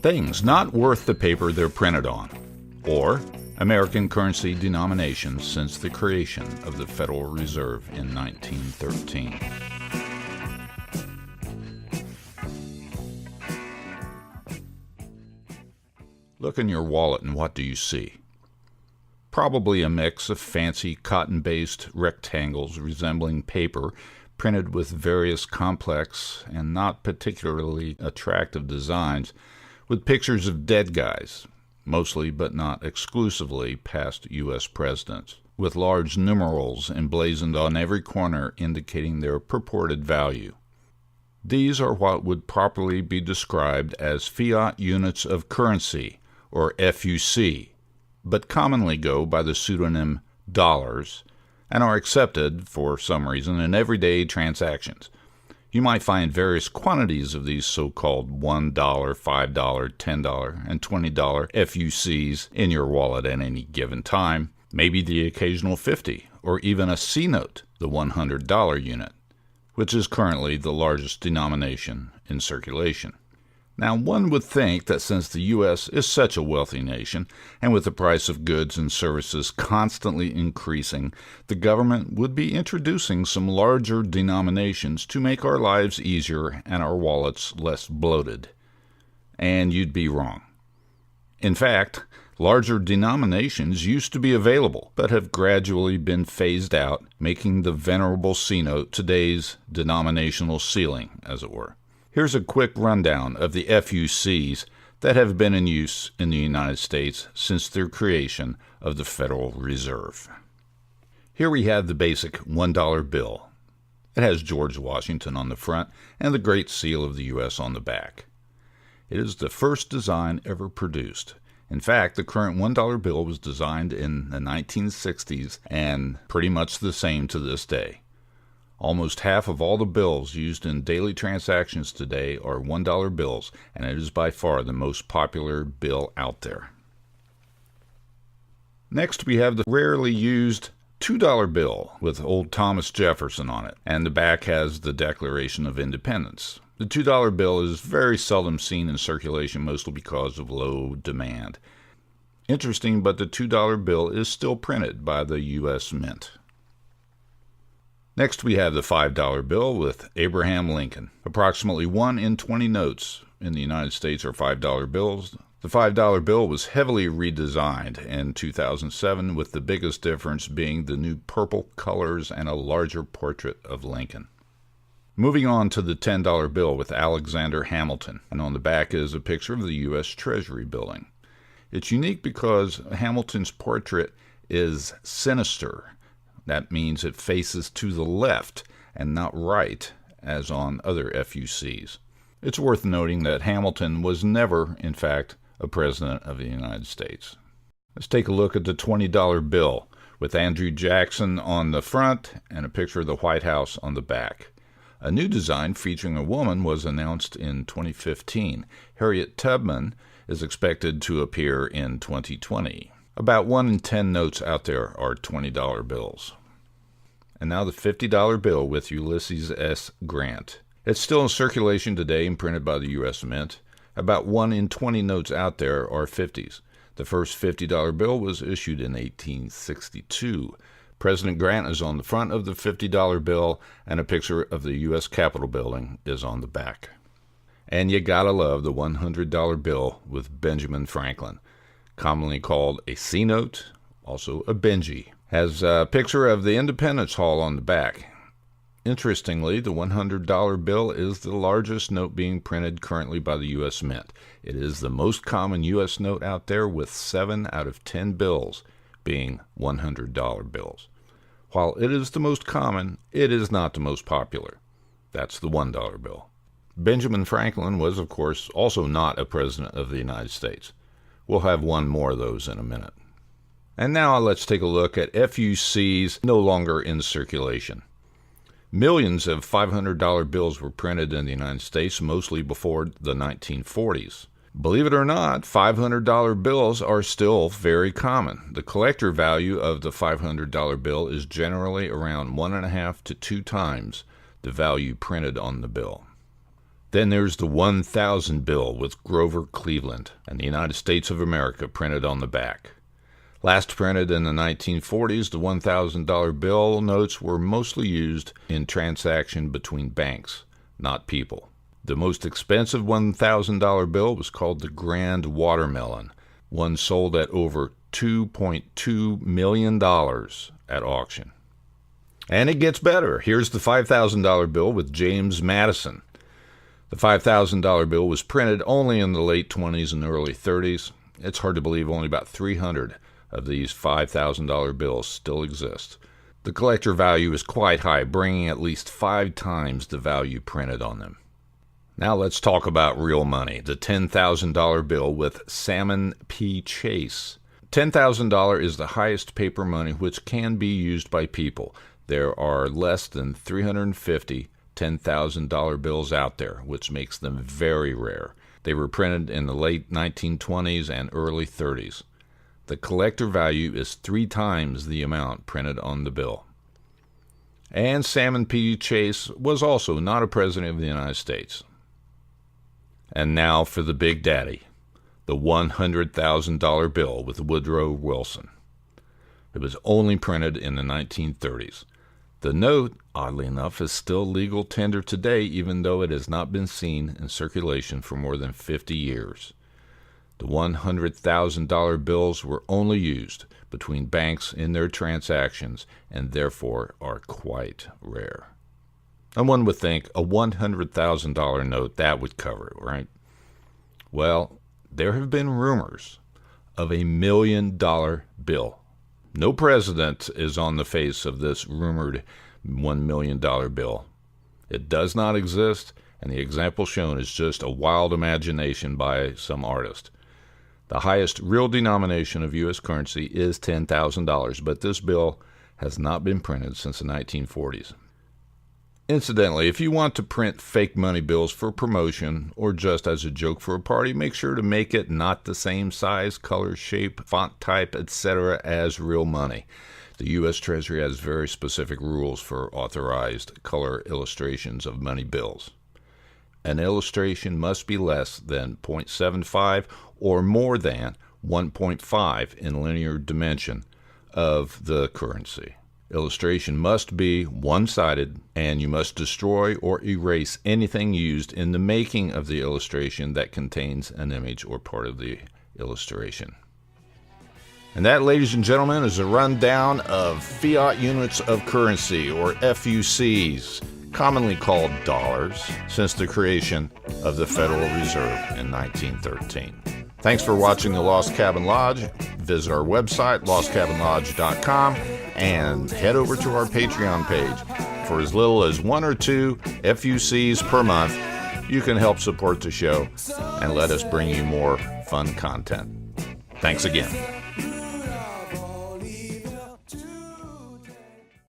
Things not worth the paper they're printed on, or American currency denominations since the creation of the Federal Reserve in 1913. Look in your wallet and what do you see? Probably a mix of fancy cotton-based rectangles resembling paper printed with various complex and not particularly attractive designs with pictures of dead guys, mostly but not exclusively past U.S. presidents, with large numerals emblazoned on every corner indicating their purported value. These are what would properly be described as fiat units of currency, or FUC, but commonly go by the pseudonym dollars and are accepted, for some reason, in everyday transactions. You might find various quantities of these so-called $1, $5, $10, and $20 FUCs in your wallet at any given time, maybe the occasional 50, or even a C note, the $100 unit, which is currently the largest denomination in circulation. Now, one would think that since the U.S. is such a wealthy nation, and with the price of goods and services constantly increasing, the government would be introducing some larger denominations to make our lives easier and our wallets less bloated. And you'd be wrong. In fact, larger denominations used to be available, but have gradually been phased out, making the venerable C-note today's denominational ceiling, as it were. Here's a quick rundown of the FUCs that have been in use in the United States since their creation of the Federal Reserve. Here we have the basic $1 bill. It has George Washington on the front and the Great Seal of the U.S. on the back. It is the first design ever produced. In fact, the current $1 bill was designed in the 1960s and pretty much the same to this day. Almost half of all the bills used in daily transactions today are $1 bills, and it is by far the most popular bill out there. Next, we have the rarely used $2 bill with old Thomas Jefferson on it, and the back has the Declaration of Independence. The $2 bill is very seldom seen in circulation, mostly because of low demand. Interesting, but the $2 bill is still printed by the U.S. Mint. Next, we have the $5 bill with Abraham Lincoln. Approximately 1 in 20 notes in the United States are $5 bills. The $5 bill was heavily redesigned in 2007, with the biggest difference being the new purple colors and a larger portrait of Lincoln. Moving on to the $10 bill with Alexander Hamilton, and on the back is a picture of the U.S. Treasury building. It's unique because Hamilton's portrait is sinister. That means it faces to the left and not right, as on other FUCs. It's worth noting that Hamilton was never, in fact, a president of the United States. Let's take a look at the $20 bill with Andrew Jackson on the front and a picture of the White House on the back. A new design featuring a woman was announced in 2015. Harriet Tubman is expected to appear in 2020. About 1 in 10 notes out there are $20 bills. And now the $50 bill with Ulysses S. Grant. It's still in circulation today and printed by the U.S. Mint. About 1 in 20 notes out there are 50s. The first $50 bill was issued in 1862. President Grant is on the front of the $50 bill, and a picture of the U.S. Capitol building is on the back. And you gotta love the $100 bill with Benjamin Franklin, commonly called a C-note, also a Benji. Has a picture of the Independence Hall on the back. Interestingly, the $100 bill is the largest note being printed currently by the U.S. Mint. It is the most common U.S. note out there, with 7 out of 10 bills being $100 bills. While it is the most common, it is not the most popular. That's the $1 bill. Benjamin Franklin was, of course, also not a president of the United States. We'll have one more of those in a minute. And now let's take a look at FUCs no longer in circulation. Millions of $500 bills were printed in the United States, mostly before the 1940s. Believe it or not, $500 bills are still very common. The collector value of the $500 bill is generally around 1.5 to 2 times the value printed on the bill. Then there's the 1,000 bill with Grover Cleveland and the United States of America printed on the back. Last printed in the 1940s, the $1,000 bill notes were mostly used in transaction between banks, not people. The most expensive $1,000 bill was called the Grand Watermelon, one sold at over $2.2 million at auction. And it gets better. Here's the $5,000 bill with James Madison. The $5,000 bill was printed only in the late 20s and early 30s. It's hard to believe only about 300 of these $5,000 bills still exist. The collector value is quite high, bringing at least 5 times the value printed on them. Now let's talk about real money, the $10,000 bill with Salmon P. Chase. $10,000 is the highest paper money which can be used by people. There are less than 350 $10,000 bills out there, which makes them very rare. They were printed in the late 1920s and early 30s. The collector value is 3 times the amount printed on the bill. And Salmon P. Chase was also not a president of the United States. And now for the big daddy, the $100,000 bill with Woodrow Wilson. It was only printed in the 1930s. The note, oddly enough, is still legal tender today, even though it has not been seen in circulation for more than 50 years. The $100,000 bills were only used between banks in their transactions and therefore are quite rare. And one would think a $100,000 note, that would cover it, right? Well, there have been rumors of a $1 million bill. No president is on the face of this rumored $1 million bill. It does not exist, and the example shown is just a wild imagination by some artist. The highest real denomination of U.S. currency is $10,000, but this bill has not been printed since the 1940s. Incidentally, if you want to print fake money bills for promotion or just as a joke for a party, make sure to make it not the same size, color, shape, font type, etc. as real money. The U.S. Treasury has very specific rules for authorized color illustrations of money bills. An illustration must be less than 0.75 or more than 1.5 in linear dimension of the currency. Illustration must be one-sided, and you must destroy or erase anything used in the making of the illustration that contains an image or part of the illustration. And that, ladies and gentlemen, is a rundown of fiat units of currency, or FUCs, commonly called dollars, since the creation of the Federal Reserve in 1913. Thanks for watching the Lost Cabin Lodge. Visit our website, lostcabinlodge.com, and head over to our Patreon page. For as little as 1 or 2 FUCs per month, you can help support the show and let us bring you more fun content. Thanks again.